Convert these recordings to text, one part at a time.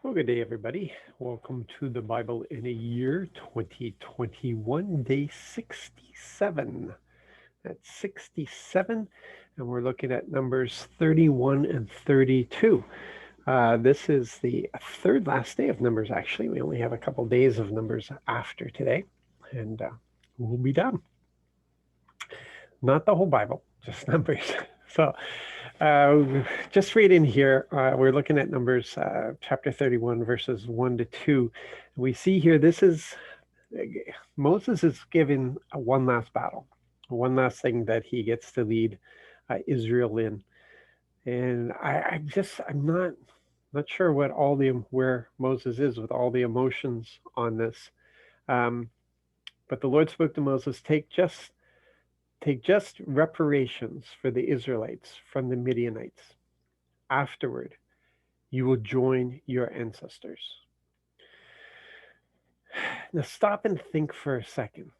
Well, good day, everybody. Welcome to the Bible in a Year 2021, day 67. That's 67, and we're looking at numbers 31 and 32. This is the third last day of numbers, actually. We only have a couple days of numbers after today, and we'll be done. Not the whole Bible, just numbers. So, just reading here, we're looking at Numbers chapter 31, verses 1 to 2. We see here this is Moses is given one last battle, one last thing that he gets to lead Israel in. And I'm not sure what all the where Moses is with all the emotions on this. Um, but the Lord spoke to Moses, take just reparations for the Israelites from the Midianites. Afterward, you will join your ancestors. Now, stop and think for a second.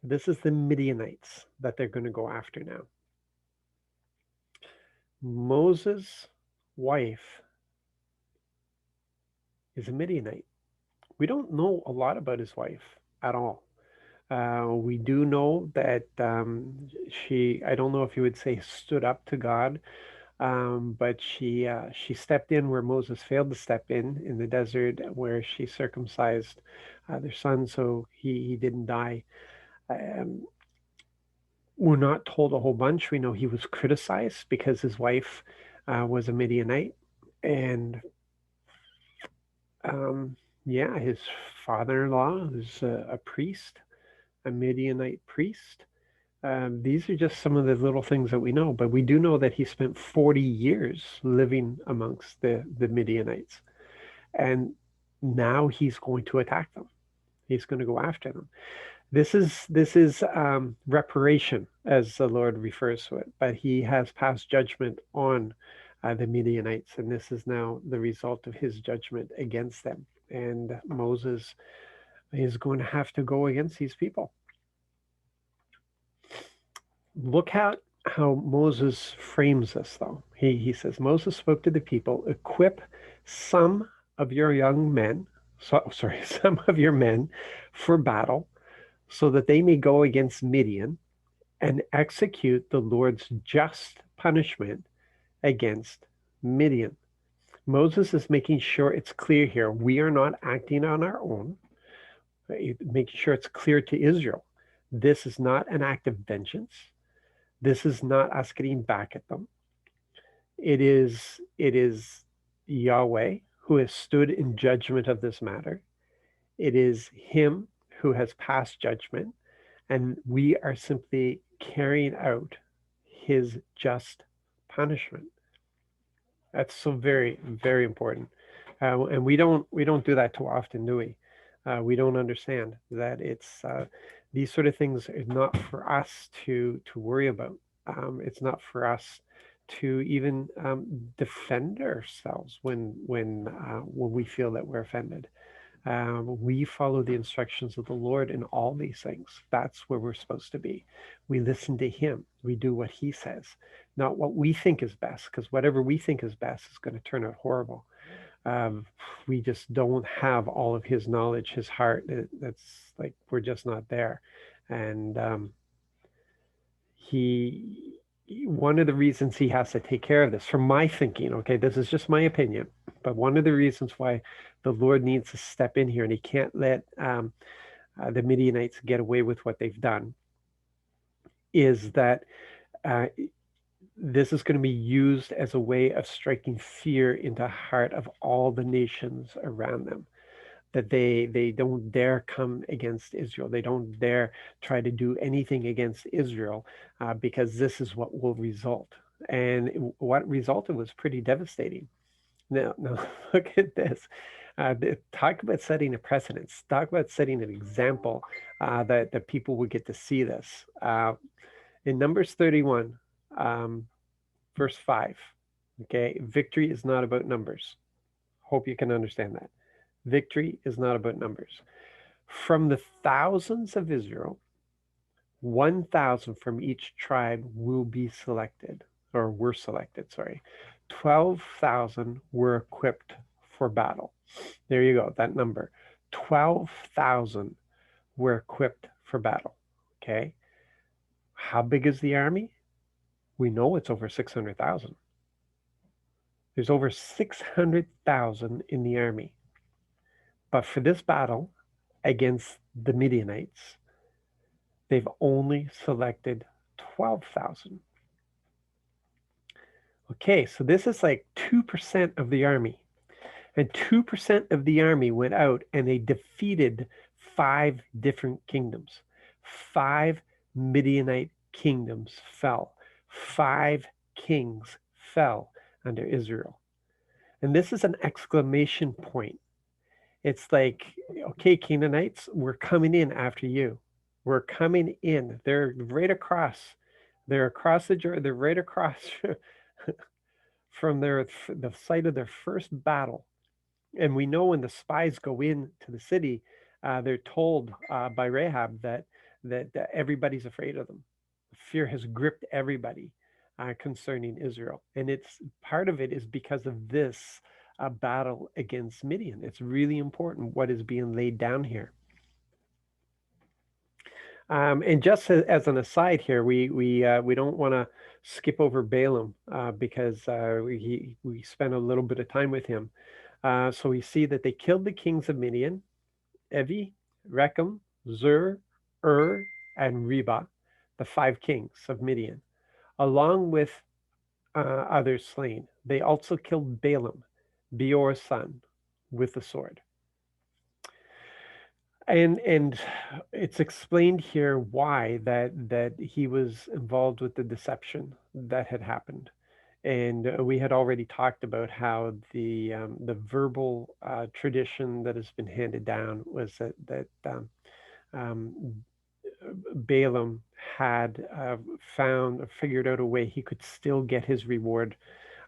This is the Midianites that they're going to go after now. Moses' wife is a Midianite. We don't know a lot about his wife at all. We do know that I don't know if you would say stood up to God, but she stepped in where Moses failed to step in the desert, where she circumcised their son so he didn't die. Um, we're not told a whole bunch. We know he was criticized because his wife was a Midianite, and um, yeah, his father-in-law was a priest, a Midianite priest. These are just some of the little things that we know, but we do know that he spent 40 years living amongst the Midianites. And now he's going to attack them. He's going to go after them. This is reparation, as the Lord refers to it, but he has passed judgment on the Midianites, and this is now the result of his judgment against them. And Moses is going to have to go against these people. Look at how Moses frames this, though. He says, Moses spoke to the people, equip some of your young men, some of your men for battle, so that they may go against Midian and execute the Lord's just punishment against Midian. Moses is making sure it's clear here. We are not acting on our own, making sure it's clear to Israel. This is not an act of vengeance. This is not us getting back at them. It is Yahweh who has stood in judgment of this matter. It is him who has passed judgment, and we are simply carrying out his just punishment. That's so very, very important. And we don't do that too often, do we? We don't understand that it's these sort of things are not for us to worry about. It's not for us to even defend ourselves when we feel that we're offended. We follow the instructions of the Lord in all these things. That's where we're supposed to be. We listen to Him. We do what He says, not what we think is best, because whatever we think is best is going to turn out horrible. We just don't have all of His knowledge, His heart. That's like we're just not there. And He, one of the reasons He has to take care of this, from my thinking, okay, this is just my opinion, but one of the reasons why the Lord needs to step in here and He can't let the Midianites get away with what they've done is that uh, this is going to be used as a way of striking fear into the heart of all the nations around them, that they don't dare come against Israel. They don't dare try to do anything against Israel because this is what will result. And what resulted was pretty devastating. Now look at this. Talk about setting a precedence. Talk about setting an example that people would get to see this. In Numbers 31, verse 5, okay, victory is not about numbers. Hope you can understand that. Victory is not about numbers. From the thousands of Israel, 1,000 from each tribe will be selected, or were selected, sorry. 12,000 were equipped for battle. There you go, that number. 12,000 were equipped for battle. Okay. How big is the army? We know it's over 600,000. There's over 600,000 in the army. But for this battle against the Midianites, they've only selected 12,000. Okay, so this is like 2% of the army. And 2% of the army went out and they defeated 5 different kingdoms. 5 Midianite kingdoms fell. 5 kings fell under Israel. And this is an exclamation point. It's like, okay, Canaanites, we're coming in after you. We're coming in. They're right across. They're across the Jordan. They're right across from the site of their first battle. And we know when the spies go into the city, they're told by Rahab that everybody's afraid of them. Fear has gripped everybody concerning Israel, and it's part of it is because of this battle against Midian. It's really important what is being laid down here. And just as an aside here, we don't want to skip over Balaam because we spent a little bit of time with him. So we see that they killed the kings of Midian, Evi, Rechem, Zur, and Reba, the 5 kings of Midian, along with others slain. They also killed Balaam, Beor's son, with the sword. And it's explained here why that he was involved with the deception that had happened. And we had already talked about how the verbal tradition that has been handed down was that Balaam had found or figured out a way he could still get his reward,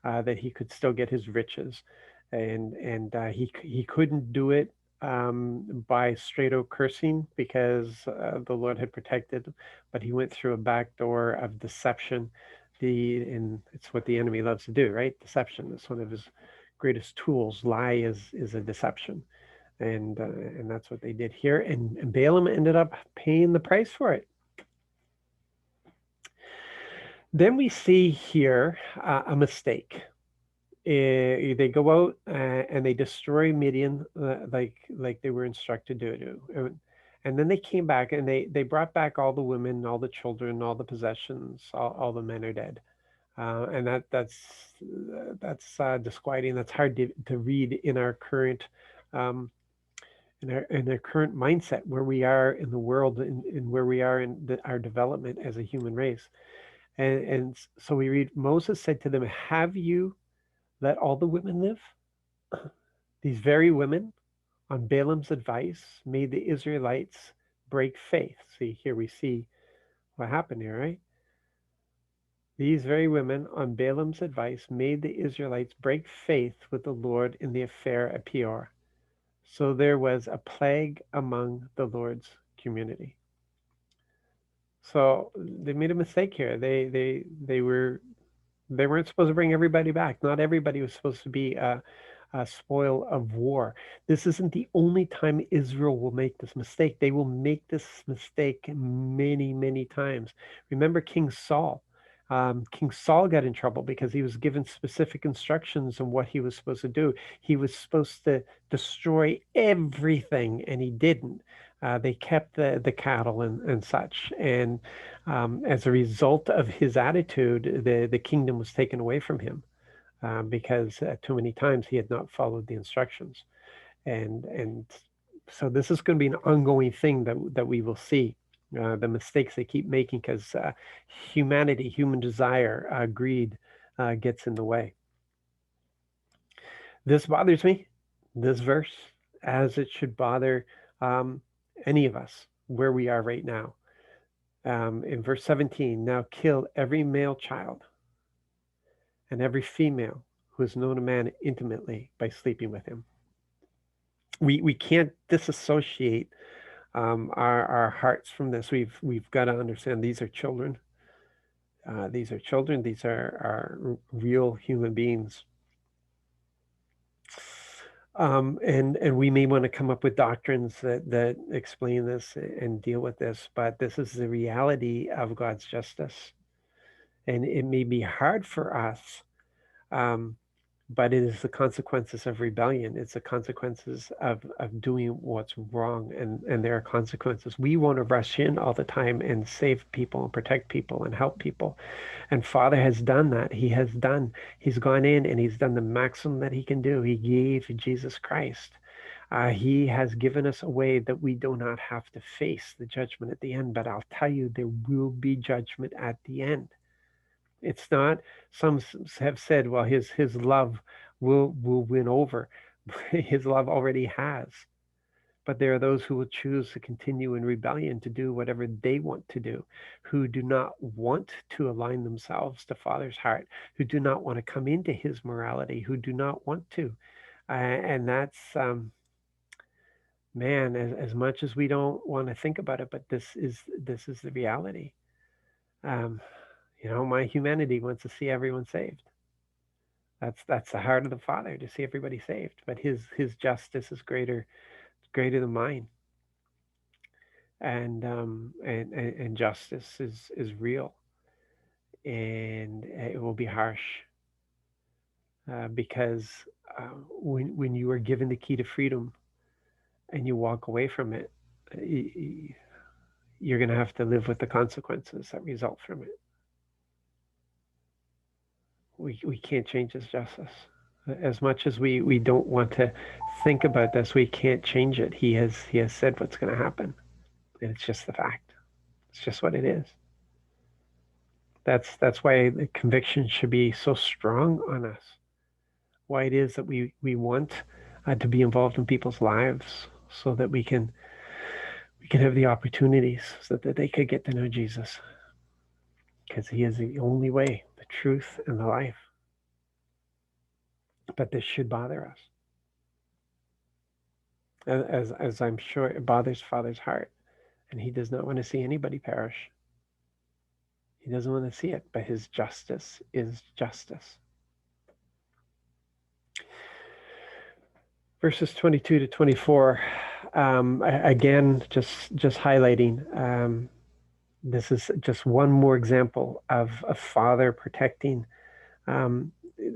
that he could still get his riches, and he couldn't do it by straight out cursing because the Lord had protected, but he went through a back door of deception. And it's what the enemy loves to do, right? Deception is one of his greatest tools. Lie is a deception, and that's what they did here. And Balaam ended up paying the price for it. Then we see here a mistake. They go out and they destroy Midian like they were instructed to do. And then they came back and they brought back all the women, all the children, all the possessions, all the men are dead. And that's disquieting. That's hard to read in our current in our current mindset, where we are in the world and where we are in our development as a human race. And so we read, Moses said to them, "Have you let all the women live?" These very women, on Balaam's advice, made the Israelites break faith. See, here we see what happened here, right? These very women, on Balaam's advice, made the Israelites break faith with the Lord in the affair at Peor. So there was a plague among the Lord's community. So they made a mistake here. They weren't supposed to bring everybody back. Not everybody was supposed to be a spoil of war. This isn't the only time Israel will make this mistake. They will make this mistake many, many times. Remember King Saul. King Saul got in trouble because he was given specific instructions on what he was supposed to do. He was supposed to destroy everything, and he didn't. They kept the cattle and such. And as a result of his attitude, the kingdom was taken away from him because too many times he had not followed the instructions. And so this is going to be an ongoing thing that we will see. The mistakes they keep making because humanity, human desire, greed gets in the way. This bothers me, this verse, as it should bother any of us where we are right now. In verse 17, now kill every male child and every female who has known a man intimately by sleeping with him. We can't disassociate our hearts from this. We've got to understand these are children. These are children. These are real human beings. And we may want to come up with doctrines that explain this and deal with this, but this is the reality of God's justice. And it may be hard for us, um, but it is the consequences of rebellion. It's the consequences of doing what's wrong, and there are consequences. We want to rush in all the time and save people and protect people and help people. And Father has done that. He's gone in and he's done the maximum that he can do. He gave Jesus Christ. He has given us a way that we do not have to face the judgment at the end. But I'll tell you, there will be judgment at the end. It's not, some have said, well, his love will win over. His love already has. But there are those who will choose to continue in rebellion, to do whatever they want to do, who do not want to align themselves to Father's heart, who do not want to come into his morality, who do not want to. And that's, man, as much as we don't want to think about it, but this is the reality. Um, my humanity wants to see everyone saved. That's the heart of the Father, to see everybody saved. But his justice is greater than mine, and justice is real, and it will be harsh, because when you are given the key to freedom and you walk away from it, you're going to have to live with the consequences that result from it. We can't change his justice. As much as we don't want to think about this, we can't change it. He has said what's going to happen, and it's just the fact. It's just what it is. That's why the conviction should be so strong on us. Why it is that we want to be involved in people's lives, so that we can have the opportunities, so that they could get to know Jesus, because he is the only way, the truth, and the life. But this should bother us, as I'm sure it bothers Father's heart, and he does not want to see anybody perish. He doesn't want to see it, but his justice is justice. Verses 22 to 24, again, just highlighting, this is just one more example of a father protecting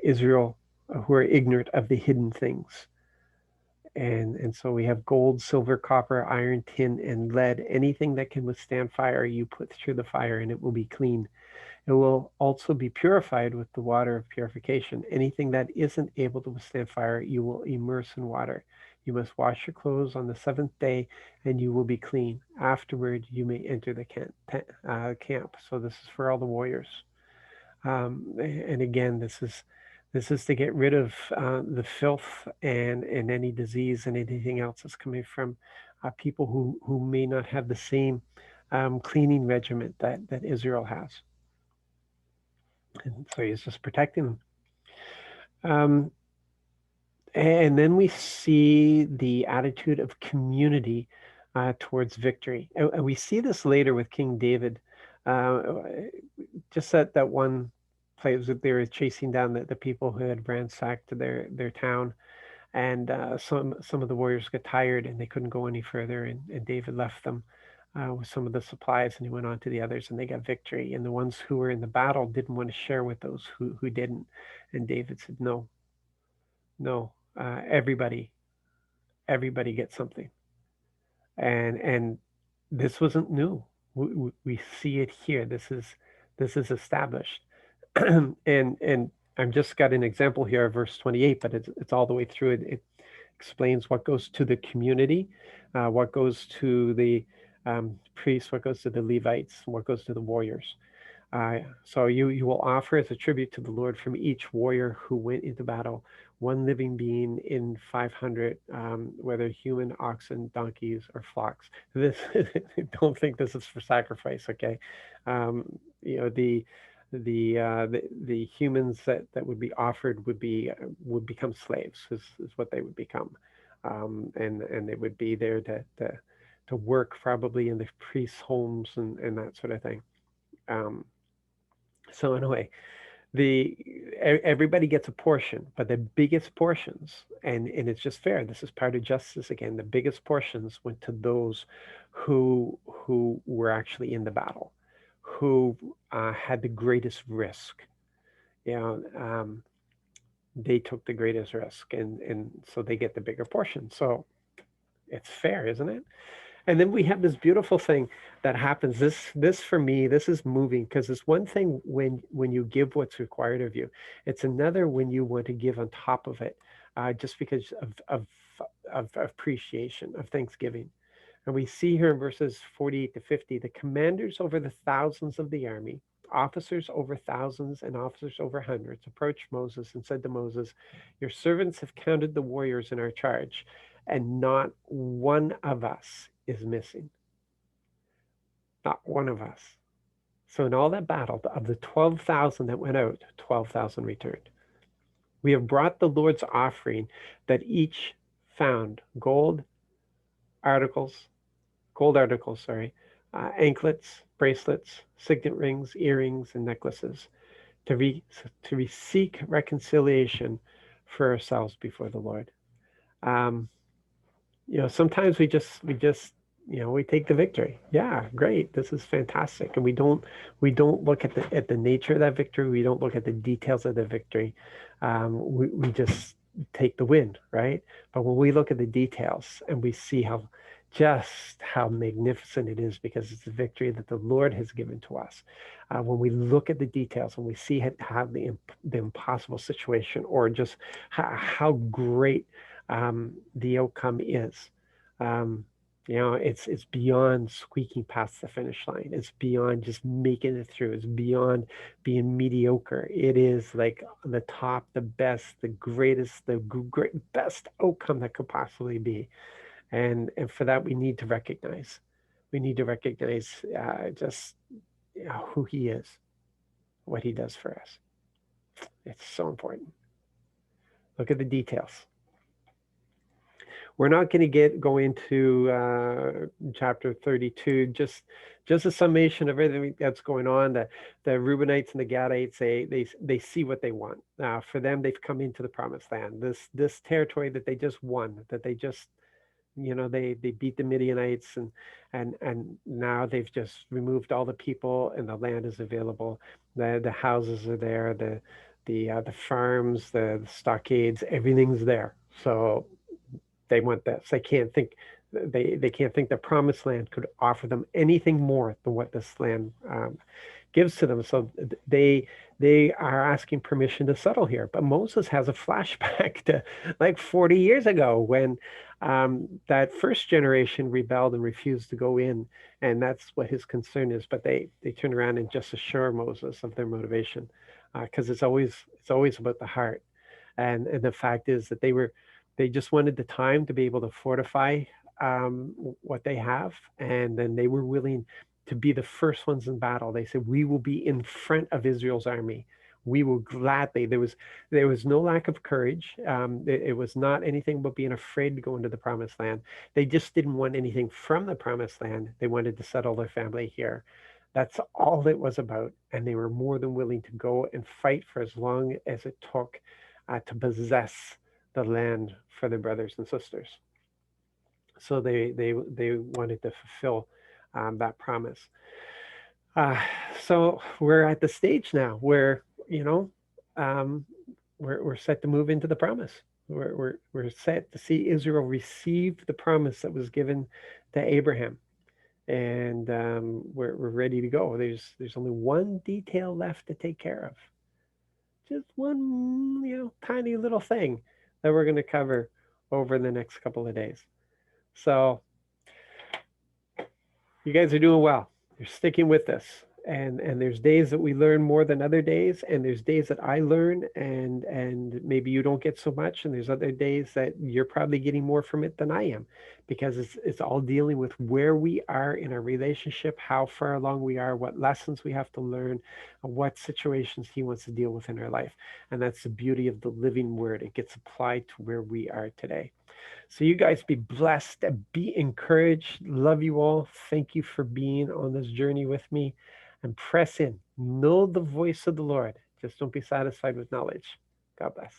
Israel, who are ignorant of the hidden things. And so we have gold, silver, copper, iron, tin, and lead. Anything that can withstand fire, you put through the fire, and it will be clean. It will also be purified with the water of purification. Anything that isn't able to withstand fire, you will immerse in water. You must wash your clothes on the seventh day, and you will be clean. Afterward, you may enter the camp. So this is for all the warriors. And again, this is to get rid of the filth and any disease and anything else that's coming from people who may not have the same cleaning regimen that Israel has. And so he's just protecting them. And then we see the attitude of community towards victory. And we see this later with King David. Just that one place that they were chasing down the people who had ransacked their town. And some of the warriors got tired and they couldn't go any further. And David left them with some of the supplies, and he went on to the others, and they got victory. And the ones who were in the battle didn't want to share with those who didn't. And David said, no, everybody gets something. And this wasn't new. We see it here. This is established. and I've just got an example here of verse 28, but it's all the way through it. It explains what goes to the community, what goes to the priests, what goes to the Levites, what goes to the warriors. So you will offer as a tribute to the Lord from each warrior who went into battle, one living being in 500, whether human, oxen, donkeys, or flocks. This don't think this is for sacrifice, okay? The humans that would be offered would become slaves, is what they would become, and they would be there to work probably in the priests' homes and that sort of thing. So anyway, Everybody gets a portion, but the biggest portions, and it's just fair. This is part of justice again. The biggest portions went to those who were actually in the battle, who had the greatest risk. You know, they took the greatest risk, and so they get the bigger portion. So it's fair, isn't it? And then we have this beautiful thing that happens. This for me, this is moving because it's one thing when you give what's required of you. It's another when you want to give on top of it, just because of appreciation, of thanksgiving. And we see here in verses 48 to 50, the commanders over the thousands of the army, officers over thousands and officers over hundreds, approached Moses and said to Moses, "Your servants have counted the warriors in our charge, and not one of us is missing." Not one of us. So in all that battle, of the 12,000 that went out, 12,000 returned. We have brought the Lord's offering that each found gold articles, anklets, bracelets, signet rings, earrings, and necklaces to seek reconciliation for ourselves before the Lord. Sometimes we just we take the victory. Yeah, great. This is fantastic. And we don't look at the nature of that victory. We don't look at the details of the victory. We just take the win, right? But when we look at the details and we see how magnificent it is, because it's the victory that the Lord has given to us. When we look at the details and we see how the impossible situation, or just how great the outcome is. It's beyond squeaking past the finish line. It's beyond just making it through. It's beyond being mediocre. It is like the top, the best, the greatest, best outcome that could possibly be. And for that, we need to recognize. We need to recognize just who He is, what He does for us. It's so important. Look at the details. We're not going to go into chapter 32, just a summation of everything that's going on. The Reubenites and the Gadites, they see what they want. For them, they've come into the promised land. This territory that they just won, that they just, they beat the Midianites, and now they've just removed all the people, and the land is available. The houses are there, the farms, the stockades, everything's there. So they want this. They can't think the promised land could offer them anything more than what this land gives to them. So they are asking permission to settle here. But Moses has a flashback to like 40 years ago, when that first generation rebelled and refused to go in, and that's what his concern is. But they turn around and just assure Moses of their motivation, because it's always about the heart. And the fact is that they just wanted the time to be able to fortify what they have, and then they were willing to be the first ones in battle. They said, "We will be in front of Israel's army. We will gladly." There was no lack of courage. It was not anything but being afraid to go into the promised land. They just didn't want anything from the promised land. They wanted to settle their family here. That's all it was about, and they were more than willing to go and fight for as long as it took to possess the land for their brothers and sisters. So they wanted to fulfill that promise. So we're at the stage now where we're set to move into the promise. We're set to see Israel receive the promise that was given to Abraham, and we're ready to go. There's only one detail left to take care of. Just one tiny little thing that we're going to cover over the next couple of days. So you guys are doing well. You're sticking with this. And there's days that we learn more than other days, and there's days that I learn and maybe you don't get so much, and there's other days that you're probably getting more from it than I am, because it's all dealing with where we are in our relationship, how far along we are, what lessons we have to learn, what situations He wants to deal with in our life. And that's the beauty of the living Word. It gets applied to where we are today. So you guys be blessed, be encouraged. Love you all. Thank you for being on this journey with me. And press in. Know the voice of the Lord. Just don't be satisfied with knowledge. God bless.